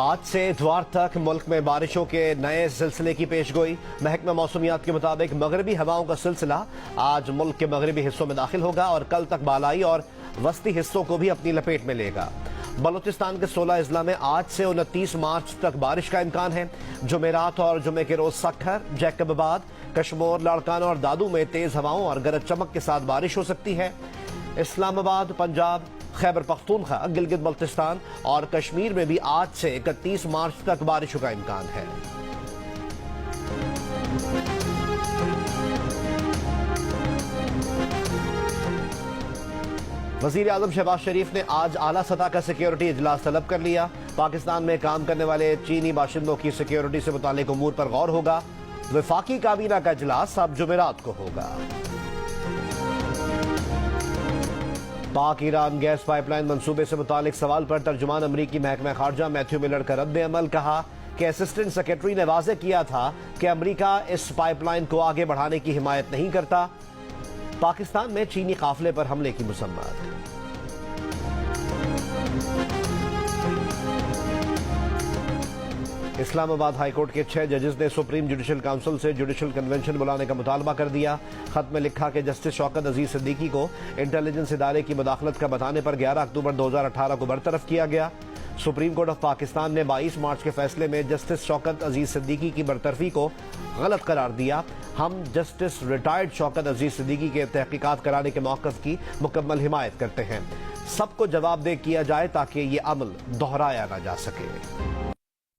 آج سے اتوار تک ملک میں بارشوں کے نئے سلسلے کی پیشگوئی۔ محکمہ موسمیات کے مطابق مغربی ہواؤں کا سلسلہ آج ملک کے مغربی حصوں میں داخل ہوگا اور کل تک بالائی اور وسطی حصوں کو بھی اپنی لپیٹ میں لے گا۔ بلوچستان کے 16 اضلاع میں آج سے 29 مارچ تک بارش کا امکان ہے۔ جمعرات اور جمعے کے روز سکھر، جیکب آباد، کشمور، لاڑکانہ اور دادو میں تیز ہواؤں اور گرج چمک کے ساتھ بارش ہو سکتی ہے۔ اسلام آباد، پنجاب، خیبر پختونخوا، گلگت بلتستان اور کشمیر میں بھی آج سے 31 مارچ تک بارشوں کا امکان ہے۔ وزیر اعظم شہباز شریف نے آج اعلیٰ سطح کا سیکیورٹی اجلاس طلب کر لیا۔ پاکستان میں کام کرنے والے چینی باشندوں کی سیکیورٹی سے متعلق امور پر غور ہوگا۔ وفاقی کابینہ کا اجلاس اب جمعرات کو ہوگا۔ پاک ایران گیس پائپ لائن منصوبے سے متعلق سوال پر ترجمان امریکی محکمہ خارجہ میتھیو ملر کا رد عمل، کہا کہ اسسٹنٹ سیکرٹری نے واضح کیا تھا کہ امریکہ اس پائپ لائن کو آگے بڑھانے کی حمایت نہیں کرتا۔ پاکستان میں چینی قافلے پر حملے کی مذمت۔ اسلام آباد ہائی کورٹ کے 6 ججز نے سپریم جوڈیشل کونسل سے جوڈیشل کنونشن بلانے کا مطالبہ کر دیا۔ خط میں لکھا کہ جسٹس شوکت عزیز صدیقی کو انٹیلیجنس ادارے کی مداخلت کا بتانے پر 11 اکتوبر 2018 کو برطرف کیا گیا۔ سپریم کورٹ آف پاکستان نے 22 مارچ کے فیصلے میں جسٹس شوکت عزیز صدیقی کی برطرفی کو غلط قرار دیا۔ ہم جسٹس ریٹائرڈ شوکت عزیز صدیقی کے تحقیقات کرانے کے موقف کی مکمل حمایت کرتے ہیں۔ سب کو جواب دہ کیا جائے تاکہ یہ عمل دہرایا نہ جا سکے۔